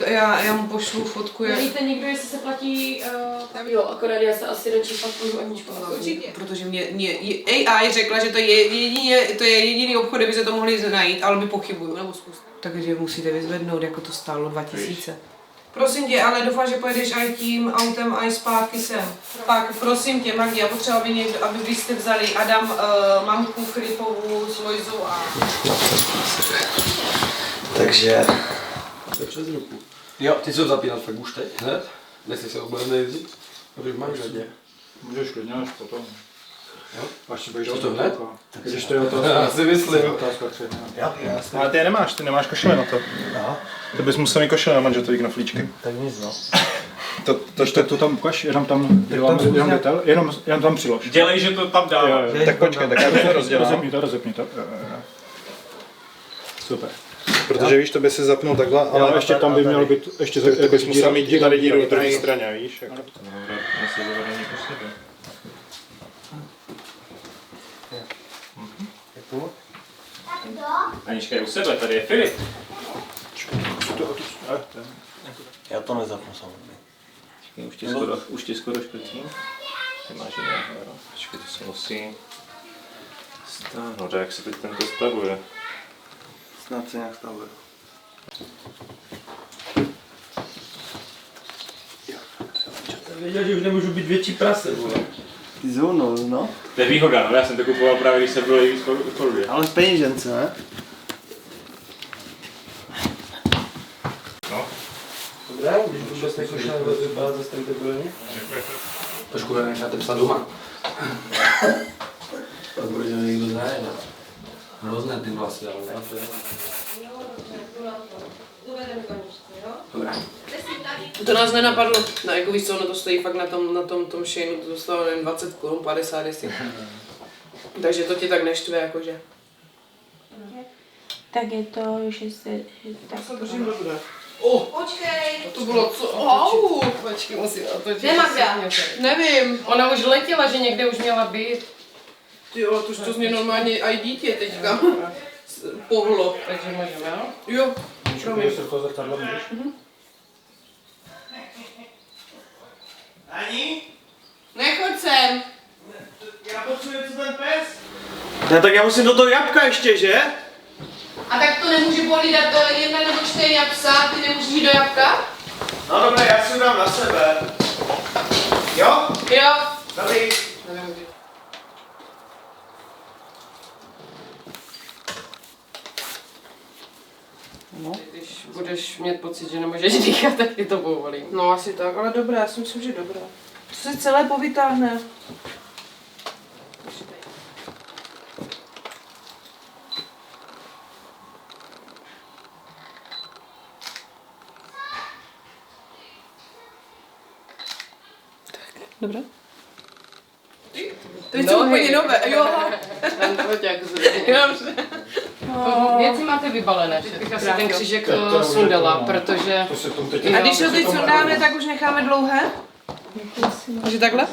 já mu pošlu fotku. Nevíte někdo, jestli se platí... Jo, akorát já se asi radši fakt půjdu Aničku. Určitě. Protože mě AI řekla, že to je jediný obchod, kde by se to mohli najít, ale my pochybuju, nebo zkus. Takže musíte vyzvednout, jako to stálo 2000. Prosím tě, ale doufám, že pojedeš aj tím autem, aj zpátky sem. Pak prosím tě, Magdi, já potřeba, aby vy jste vzali Adam, mamku Filipovu s Lojzou a... Takže... To je přes ruku. Jo, ty co zapínat fakt už teď, hned? Nechci se obojem nejezdit? Protože máš řadě. Můžeš klidně až potom. Jo? Až ti budeš to hned? Když to je otázka. Já si myslím. Otázka 3. Jasně. Ale ty nemáš košile na to. No. Ty bys musel mít košile na manžetový knoflíčky. Tak nic, no. To tam ukaž, jenom tam detail, jenom tam přilož. Dělej, že to tam dá. Tak počkej, tak já to rozdělám. Rozepni to. Super. Protože víš, to by se zapnul takhle, ale ještě tam by mělo být, ještě bys musel mít tady díru na druhé straně, víš? Jako. Anička je u sebe, tady je Filip. Já to nezapnu samozřejmě. Už ti skoro škrtím. Ty máš jiného, počkej, to se musí stáhnout, jak se teď tento stavuje. Snad se nějak stavuje. Věděl, že už nemůžu být větší prase, vole. Ty zónou, no. To je výhoda, no, já jsem to kupoval právě, když se bylo nejvíc v Korudě. Ale v penížence, ne? No. Dobré, když vůbec nekošel vypadá zase tak debilně. Trošku necháte psát doma. Pak bude, že někdo zná, ne? Hrozné ty vlasy, ale ne, to je. Dobré. To nás nenapadlo, no, jako víš co, ono to stojí fakt na tom Shaneu, to dostalo jen 20 Kč, 50 jestli. Takže to ti tak neštve, jakože. Tak je to, že se... Tak se držím dobře. Počkej! To bylo co? Počkej, musím otočit. Kde Magda? Nevím. Ona už letěla, že někde už měla být. Jo, to z mě normálně aj dítě teďka pohlo. Takže můžeme, jo? Jo, promiň. Ani? Nechoď sem. Já potřebuji co ten pes? No tak já musím do toho jabka ještě, že? A tak to nemůže pohlídat 1 nebo 4 psa, ty nemůžeš jít do jabka? No dobré, já si dám na sebe. Jo? Jo. Dobrý. No. Když budeš mít pocit, že nemůžeš dýchat, tak ti to povolím. No asi tak, ale dobré, já si myslím, že dobré. To se celé povytáhne. Dobré? To je úplně nové, jo. Ten foťák dobře. Věci máte vybalené, že bych asi ten křížek sundala, protože... A když ho teď sundáme, tak už necháme dlouhé? Takže takhle?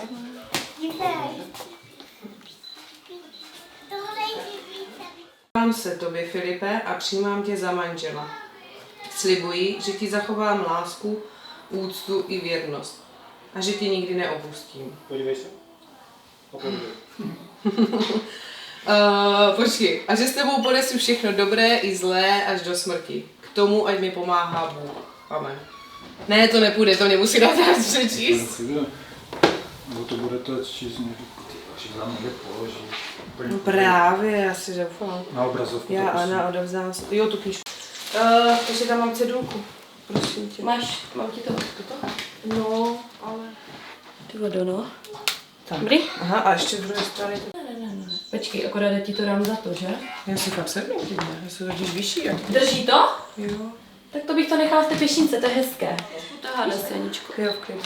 Přijímám se tobě, Filipe, a přijímám tě za manžela. Slibuji, že ti zachovám lásku, úctu i věrnost. A že tě nikdy neopustím. Podívej se. Počkej. A že s tebou ponesu všechno dobré i zlé až do smrti. K tomu, ať mi pomáhá Bůh. Amen. Ne, to nepůjde, to mě musí dát rád přečíst. No to bude to číst někdy. Tam někde položíš. No právě, já si doufám. Na obrazovku. Já, Anna, odevzdám si. Jo, tu knížku. Ještě tam mám cedulku. Prosím tě. Mám ti to tuto? No, ale... Ty vodo, no. Tak. Dobrý? Aha, a ještě z druhé strany. Počkej, akorát ti to dám za to, že? Já si fakt sednu, já se totiž vyšší. Jak... Drží to? Jo. Tak to bych to nechala v té pěšince, to je hezké. Utáháme se, Aničko. Jo, v klidu.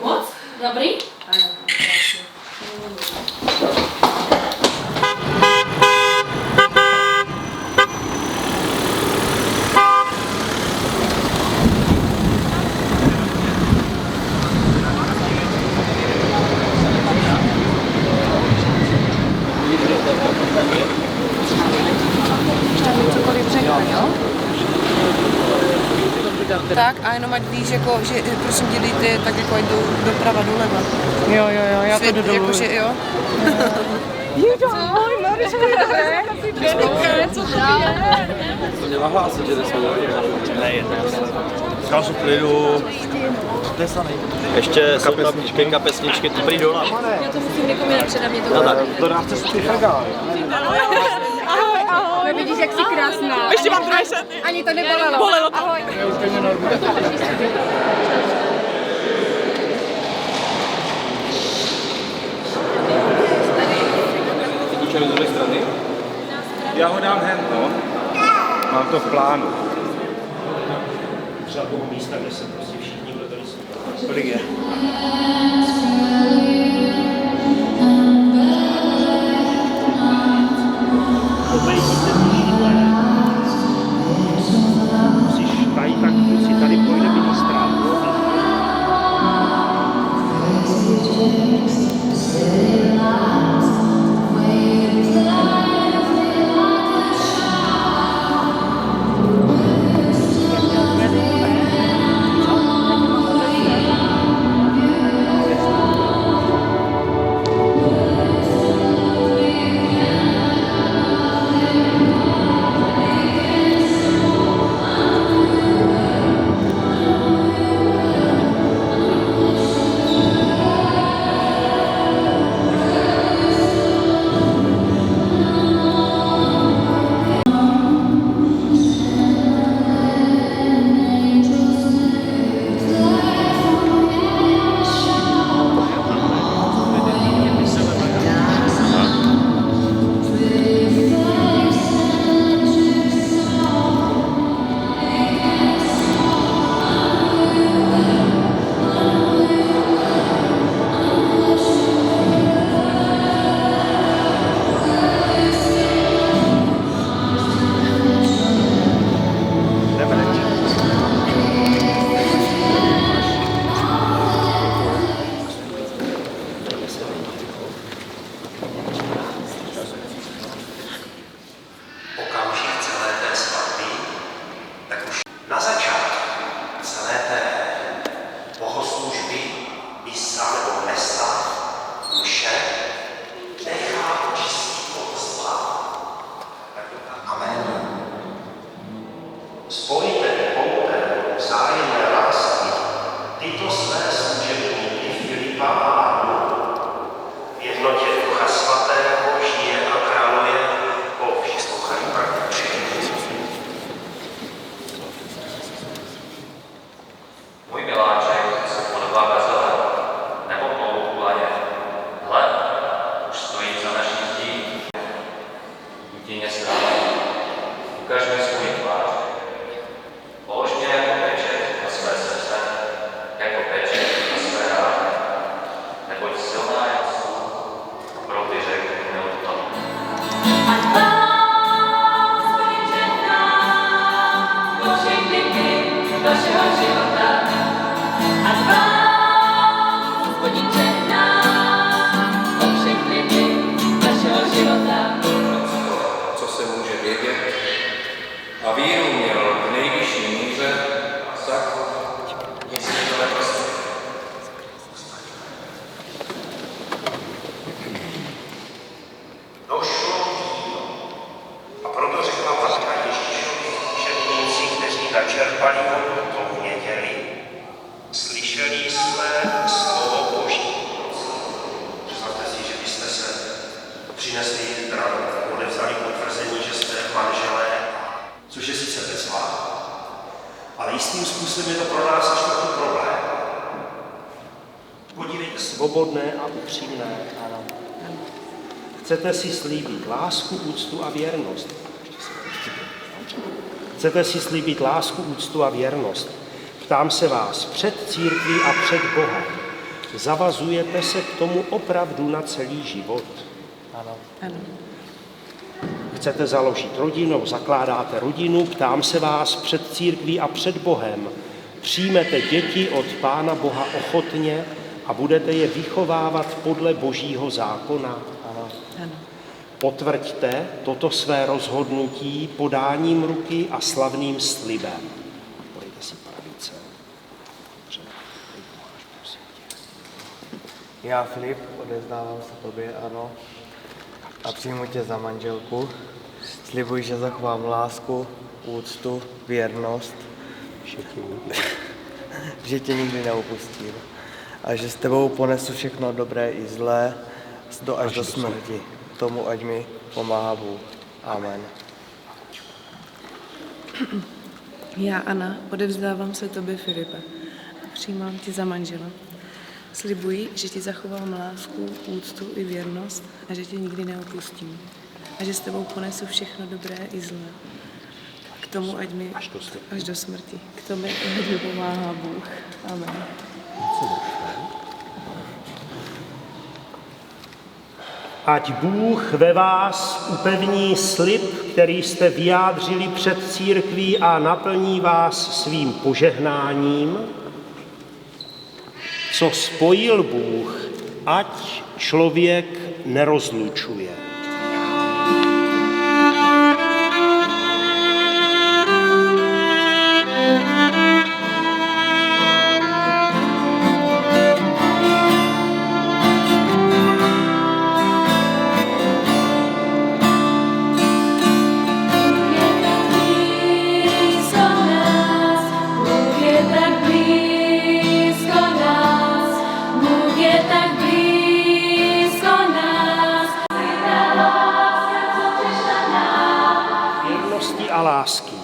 Moc? Dobrý? Ano, krásně. vydat. Tak a jenom ať víš, jako, že prosím tě dejte tak jako ať jdou doprava doleva. Jo, já to jdu dolů. Jakože jo. To mě nahlásit, že nesmí. Ne, jedné. Říkal jsem klidu. Ještě jsou tam kapesničky, ty prý dola. Já to musím někomu předat, mě to Dodávce jsou ty fregály. Ahoj, vidíš, jak jsi krásná. Ještě mám druhé šaty. Ani to nebolelo. Ahoj. Klučem z druhé strany? Já ho dám hen, no. Mám to v plánu. Třeba toho místa, kde se prostě všichni, kdo tady jsou. Kolik je? Obejdíte ty židle. Musíš tady tak, si tady pojde být stranu. Svobodné a upřímné. Chcete si slíbit lásku, úctu a věrnost. Chcete si slíbit lásku, úctu a věrnost. Ptám se vás před církví a před Bohem. Zavazujete se k tomu opravdu na celý život? Ano. Chcete založit rodinu, zakládáte rodinu, ptám se vás před církví a před Bohem. Přijmete děti od Pána Boha ochotně a budete je vychovávat podle Božího zákona. Ano. Potvrďte toto své rozhodnutí podáním ruky a slavným slibem. sedněte si pravice. Dobře. Prosím tě. Já, Filip, odevzdávám se tobě, ano, a přijmu tě za manželku. Slibuji, že zachovám lásku, úctu, věrnost, že tě nikdy neopustím a že s tebou ponesu všechno dobré i zlé, až do smrti. Tomu ať mi pomáhá Bůh. Amen. Já, Anna, odevzdávám se tobě, Filipe, a přijímám tě za manžela. Slibuji, že ti zachovám lásku, úctu i věrnost a že tě nikdy neopustím. A že s tebou ponesu všechno dobré i zlé. K tomu ať mi až do smrti. K tomu ať mi pomáhá Bůh. Amen. Ať Bůh ve vás upevní slib, který jste vyjádřili před církví a naplní vás svým požehnáním. Co spojil Bůh, ať člověk nerozlučuje. A lásky.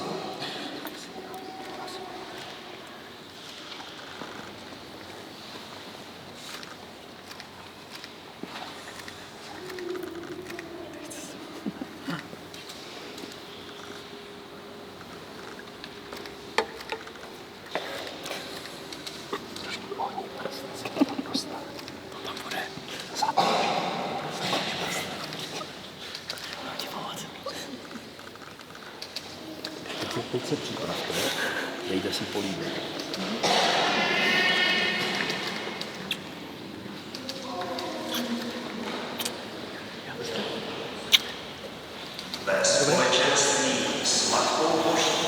Teď se připravte, dejte si políbek. Ve společenství s Matkou Boží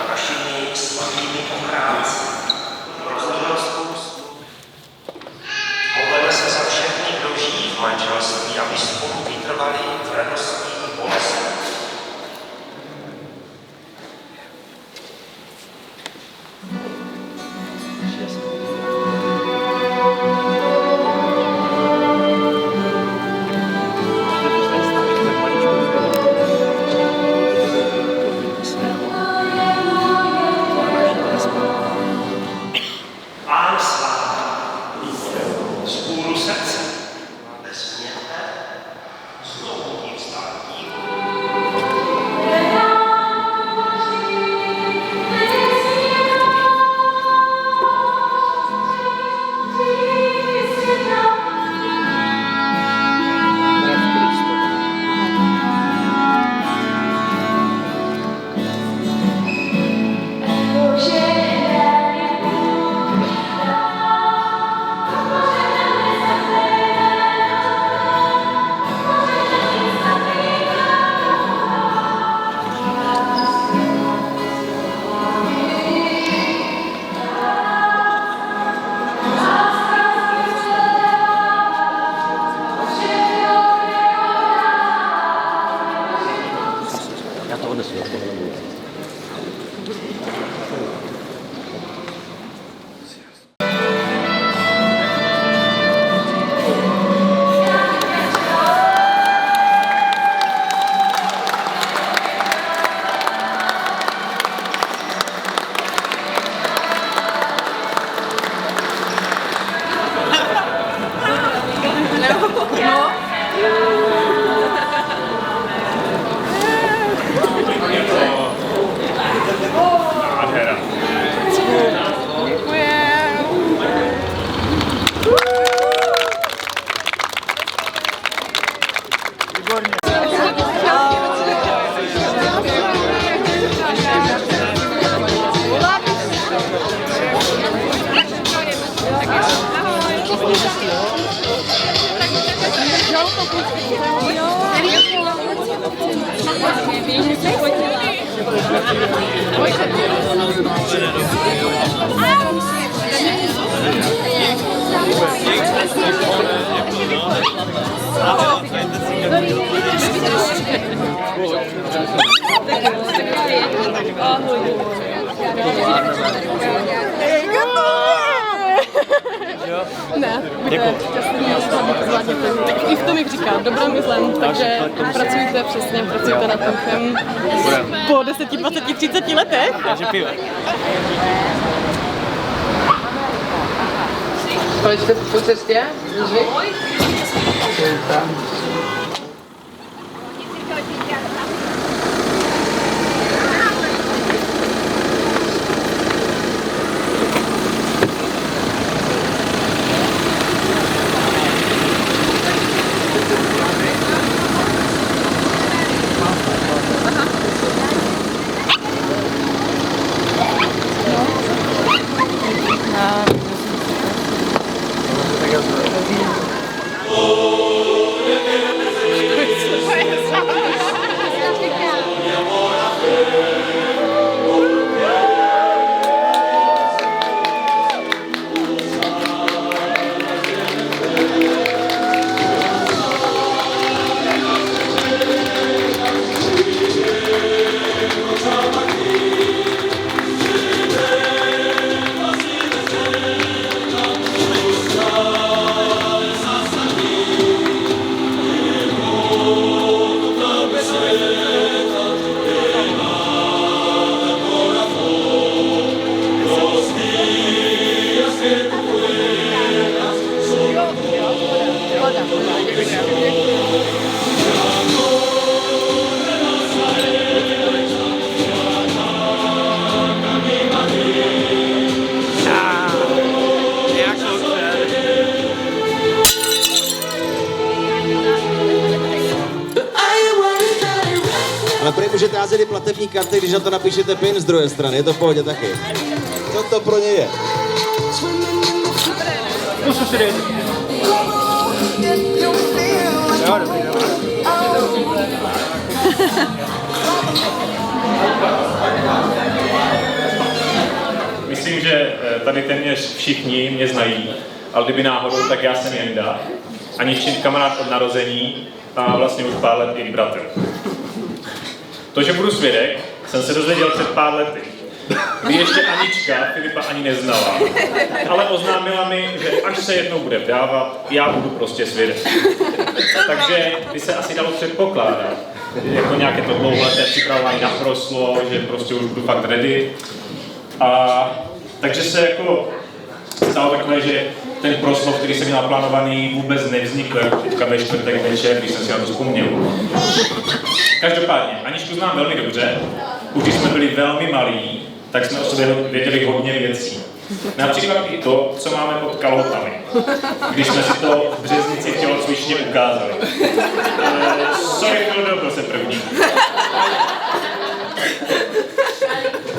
a našimi svatými ochránci rozhodnostou povede se za všechny, kdo žijí v manželství, aby spolu vytrvali v radostí i bolesti. Ne, i v tom, jak říkám, dobrým myslem, takže pracujte přesně, pracujte na tom po 10, 20, 30 letech. Takže pivo. Kolik jste po cestě? Ale prý můžete házet i platební karty, když na to napíšete PIN z druhé strany, je to v pohodě taky. Co to pro ně je? Myslím, že tady téměř všichni mě znají, ale kdyby náhodou, tak já jsem Jenda. Aničin kamarád od narození a vlastně už pár let i bratr. To, že budu svědek, jsem se dozvěděl před pár lety, kdy ještě Anička Filipa ani neznala, ale oznámila mi, že až se jednou bude vdávat, já budu prostě svědek. Takže by se asi dalo předpokládat, jako nějaké to dlouholeté připravování na proslo, že prostě už budu fakt ready. A takže se jako stalo takové, že ten proslov, který jsem měl naplánovaný, vůbec nevznikl teďka ve čtvrtek večer, když jsem si na to vzpomněl. Každopádně, Aničku znám velmi dobře, už když jsme byli velmi malí, tak jsme o sobě věděli hodně věcí. Například i to, co máme pod kalhotami, když jsme si to v březnici tělocvičně ukázali. Sorry, byl jsem první.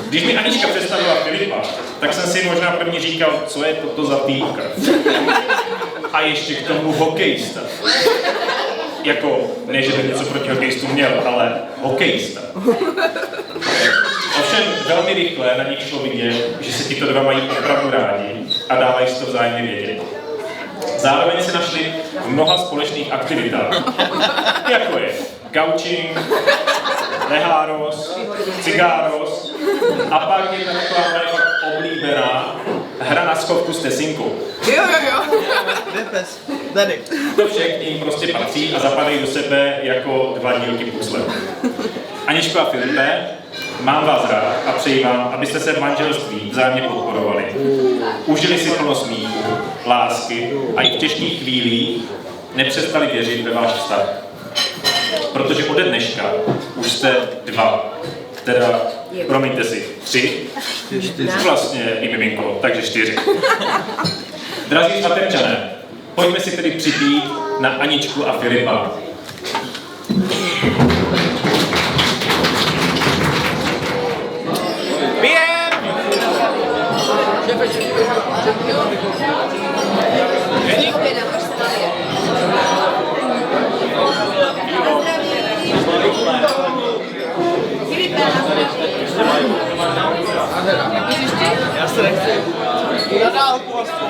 Když mi Anička představila Filipa, tak jsem si možná první říkal, co je toto za týpka. A ještě k tomu hokejista. Jako, ne, že by něco proti hokejistu měl, ale hokejista. Ovšem velmi rychle na nich šlo vidět, že se tito dva mají opravdu rádi a dávají si to vzájemně vědět. Zároveň se našli v mnoha společných aktivitách, jako je gaučing, leháros, cigáros a pak je taková fakt oblíbená hra na schovku s tesinkou. Jo. Tady. To všechny jim prostě patří a zapadají do sebe jako dva dílky puzzle. Aničko a Filipe, mám vás rád a přeji vám, abyste se v manželství vzájemně podporovali. Užili si plno smíchu, lásky a i v těžkých chvílích nepřestali věřit ve váš vztah. Protože ode dneška už jste dva, teda, promiňte si, 3, vlastně i miminko, takže 4. Drazí svatebčané, pojďme si tedy připít na Aničku a Filipa. Filipe,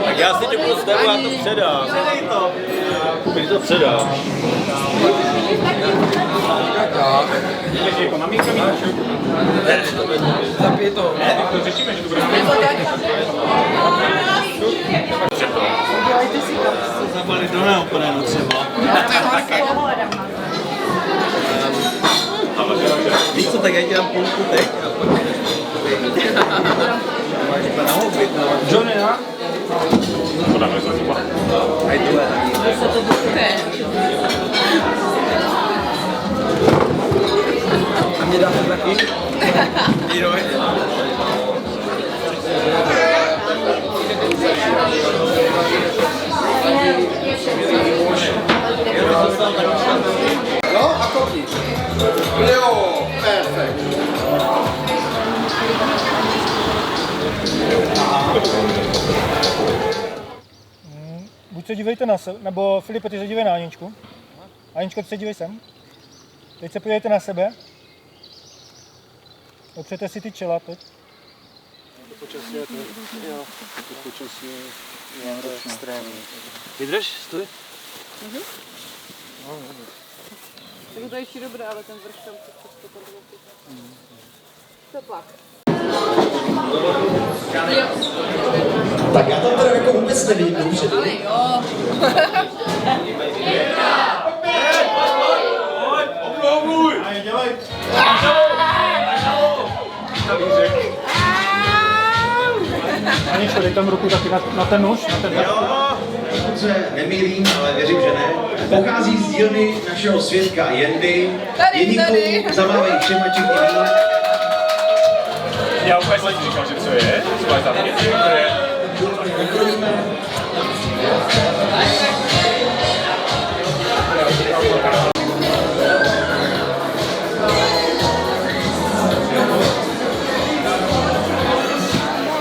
Tak já si tě postavu a to předám. Předej to. Kuby to předám. Zapij to. To řešíme, že to bude Zabali do neoprenu třeba. Víš co, tak já ti dám půlku teď a pak máš úplně na hobit, no. Johnny, no? Podáme se třeba. Aj tohle. A mě dáte taky? Íroj. No a kopni. Jo, perfekt. Buď se dívejte na sebe, nebo Filipe, ty se dívej na Aničku. Aničko, ty se dívej sem. Teď se podívejte na sebe. Opřete si ty čela teď. To počasí je to. Jo. To počasí je extrémní. Vydrž, stůj. Tak to je ještě dobré, ale ten vrch tam to tam teplák. Tak já tam teda jako vůbec nevím, dopředu. Ale jo. Obnovuj! Dělej. Aničko, dej tam ruku taky na ten nůž, na ten Pokud se nemýlím, ale věřím, že ne, pochází z dílny našeho svědka Jendy. Jedniku zamávej všema čekým. Já úplně jsem říkal, že co je? Co je tam? To je.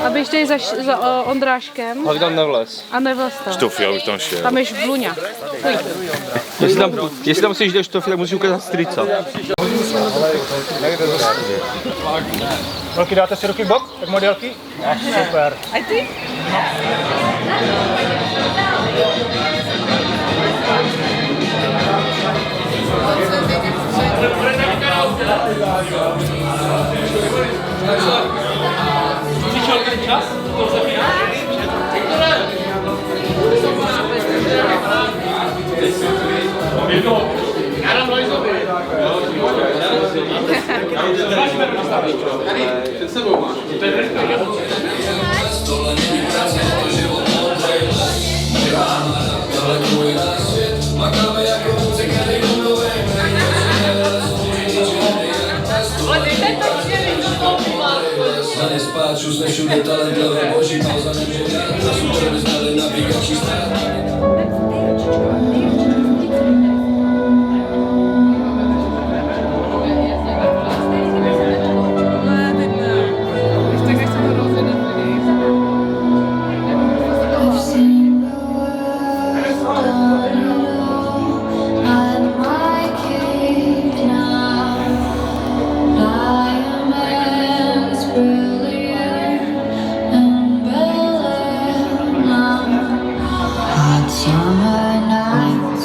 A běž tady za Ondráškem. Pak tam nevlez. A nevlez tam. Štofil bych tam šel. Tam ješ Bluňa. Jestli tam chceš jít do štofile, musíš ukázat strica. Holky, dáte si ruky v bok, tak modelky? Super. A ty? Přišel ten čas? To zapíná? Já dám Lojzovi. Před sebou máš. To je Stane spáču, sme všude talentové boží, mal za nemženie, za super vyznali navigační strany. Summer night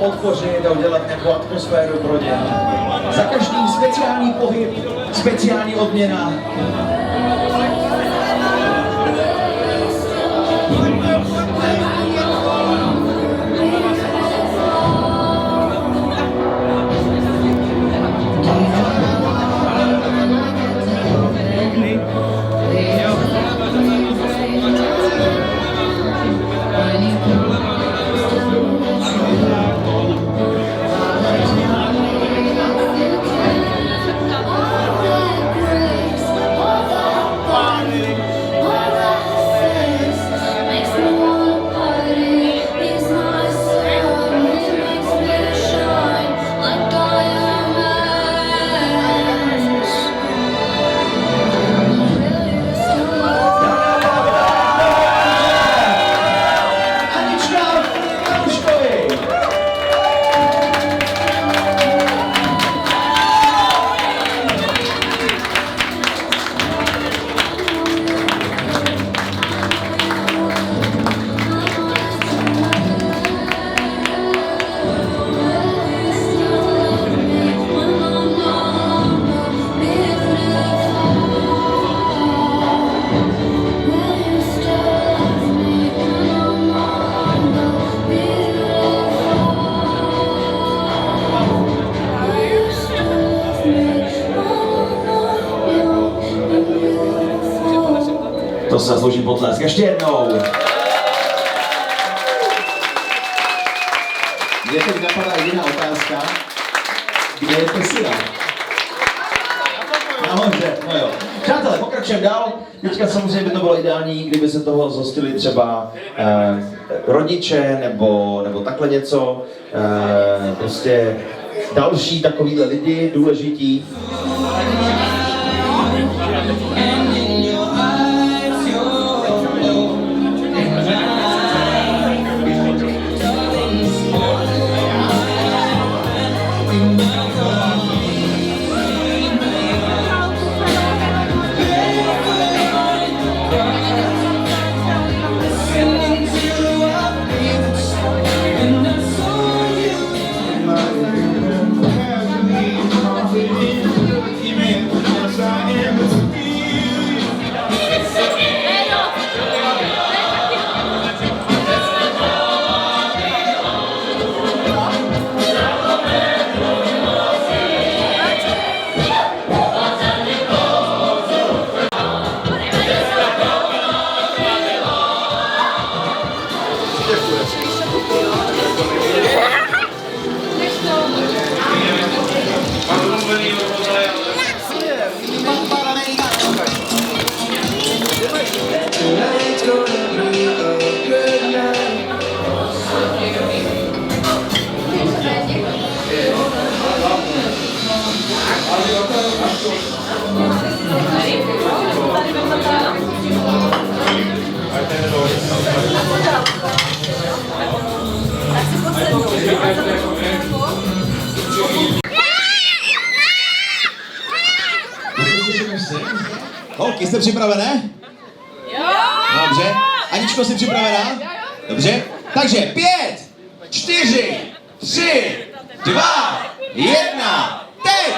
podpořit a udělat nějakou atmosféru pro ně. Za každý speciální pohyb, speciální odměna. To se zaslouží potlesk. Ještě jednou. Mně teď napadá jediná otázka. Kde je Tesila? Nahoře, no jo. Přátelé, pokračujeme dál. Teďka samozřejmě by to bylo ideální, kdyby se toho zhostili třeba rodiče nebo takhle něco. Prostě další takovýhle lidi důležití. Holky, jste připravené? Jo! Dobře. Aničko, jsi připravená? Dobře. Takže 5, 4, 3, 2, 1, teď!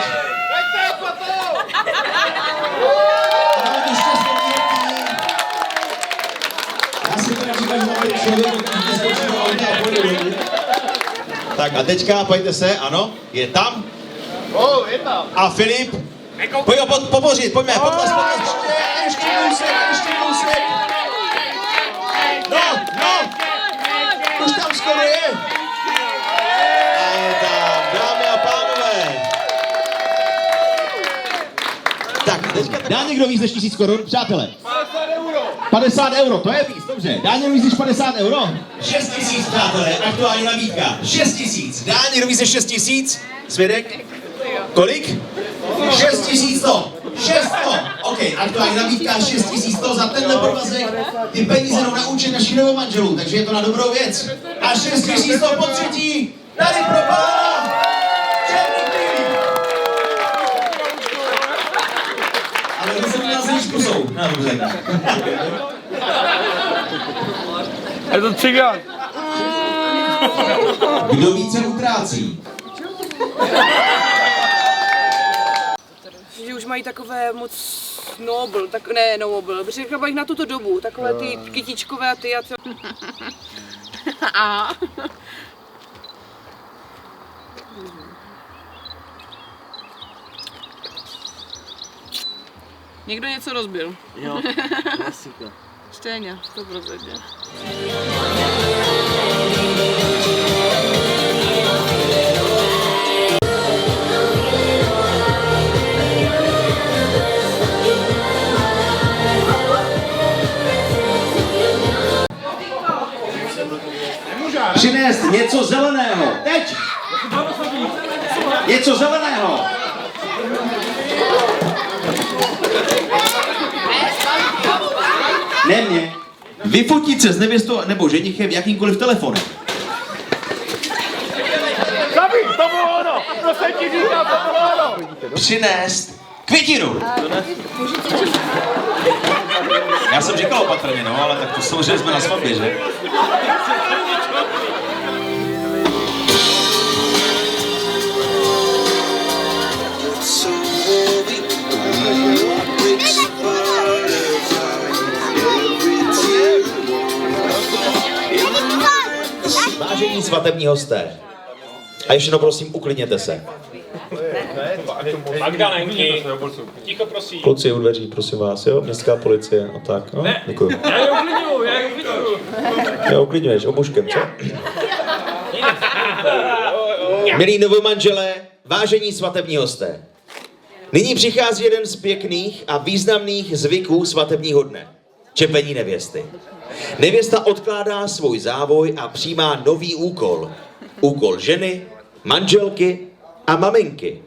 Já si teda říkám, že máme člověk, který neskočí do auta a pojde dolů. Tak a teďka, pojďte se, ano, je tam. Je tam. A Filip, pojď ho pobořit, pojďme, potlesk. Ještě kousek. No, už tam skoro je. A je tam, dámy a pánové. Tak, teďka dá někdo víc než 1000 korun, přátelé? 50 euro, to je víc, dobře. Dá někdo víc než 50 euro? 6 000, přátelé, aktuální nabídka. 6 000, dá někdo víc než 6 000? Svědek? Kolik? 6100. 600. OK, aktuální nabídka 6100 za tenhle provazek. Ty peníze jdou na účet našich novomanželů, takže je to na dobrou věc. A 6100 po třetí. Tady pro pána. Černý. Ale to jsem měl se již kusou. No, dobře. Je to cigán. Kdo více utrácí? Že už mají takové moc nobl, tak ne nobl, řekla bych na tuto dobu, takové ty kytičkové a ty a co. A. Někdo něco rozbil. Jo, klasika. Štěňa, 100%. Přinést něco zeleného. Teď! Něco zeleného. Ne mě. Vyfotit se s nevěstou nebo ženichem jakýmkoliv telefonem. Zabij, to bylo ono! Prosím ti říkám, to bylo ono! Přinést květinu. Já jsem říkal opatrně, no, ale tak to samozřejmě jsme na svatbě, že? Vážení svatební hosté. A ještě prosím, uklidněte se. Magdalenky, ticho prosím. Kluci u dveří, prosím vás, jo? Městská policie a tak. No, děkuju. Já je uklidňuju. Já uklidňuješ obuškem, co? Milí novomanželé, vážení svatební hosté. Nyní přichází jeden z pěkných a významných zvyků svatebního dne. Čepení nevěsty. Nevěsta odkládá svůj závoj a přijímá nový úkol. Úkol ženy, manželky a maminky.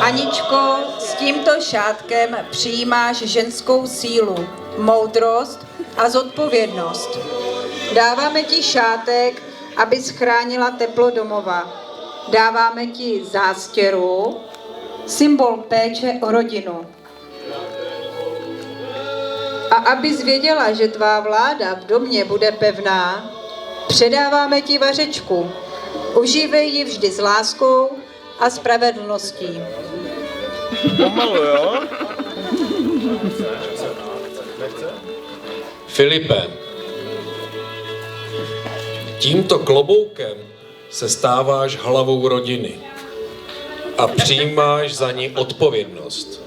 Aničko, s tímto šátkem přijímáš ženskou sílu, moudrost a zodpovědnost. Dáváme ti šátek, abys chránila teplo domova. Dáváme ti zástěru, symbol péče o rodinu. A abys věděla, že tvá vláda v domě bude pevná, předáváme ti vařečku. Užívej ji vždy s láskou a spravedlností. Pomalu, jo? Filipe, tímto kloboukem se stáváš hlavou rodiny a přijímáš za ní odpovědnost.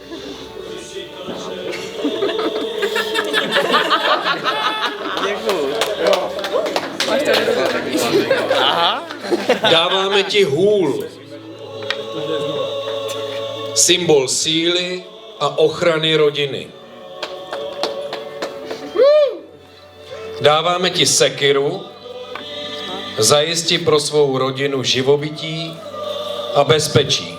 Dáváme ti hůl, symbol síly a ochrany rodiny. Dáváme ti sekiru, zajistí pro svou rodinu živobytí a bezpečí.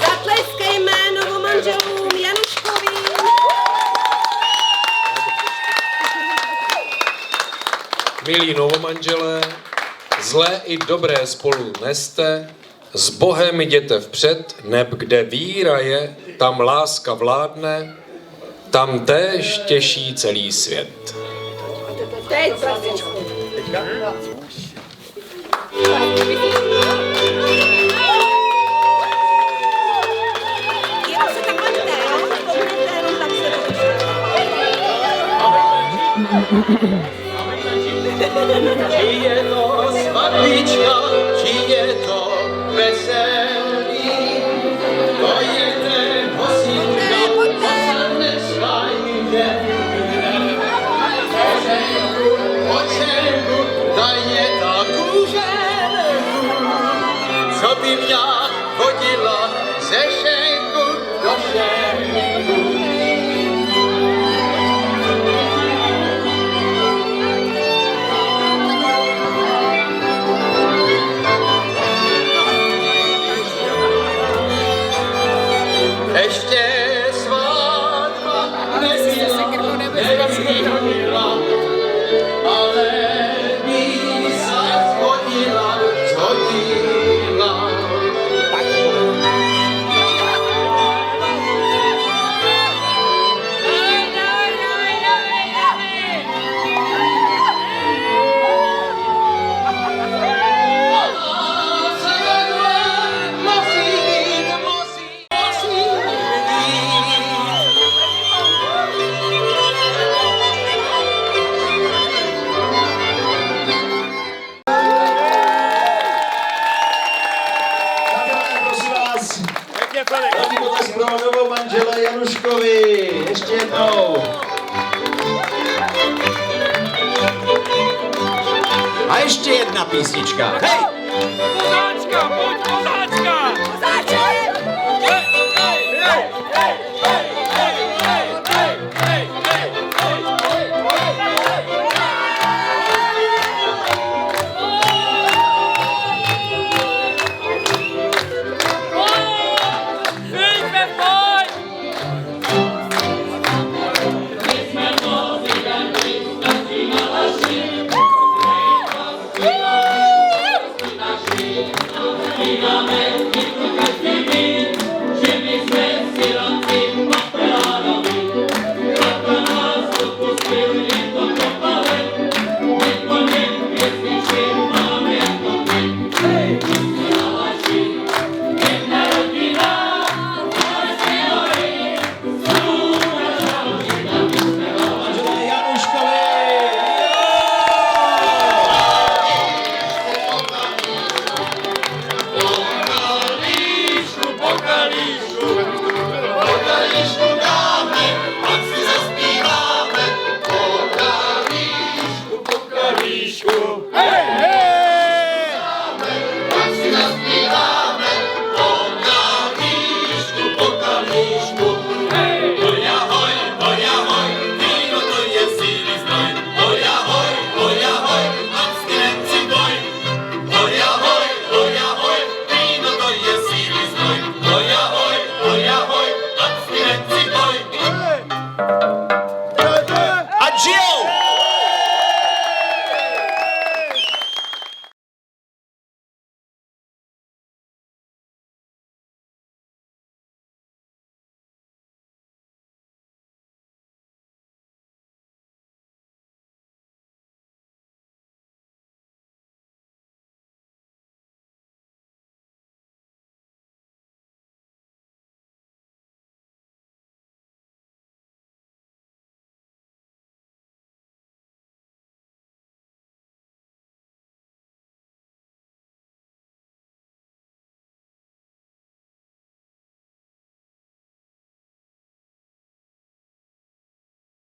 Zatleskejme novomanželům Januškovým. Milí novomanželé, zlé i dobré spolu neste S Bohem jděte vpřed, neb kde víra je, tam láska vládne, tam též těší celý svět. Teď, Vlastičku. Jenom se tam pojďte, jo? Jenom tak se Či je to svatbička, či je to veselý, to je ten hostinka, posadne svajde. Očenku, daj je takovou ženku, co by mě hodila ze šenku do šenku. Ještě svatba nebyla, ale mísa zhodila. Velký potlesk pro novou manžele Januškovi. Ještě jednou. A ještě jedna písnička. Hej! Kozáčka, pojď kozáčka!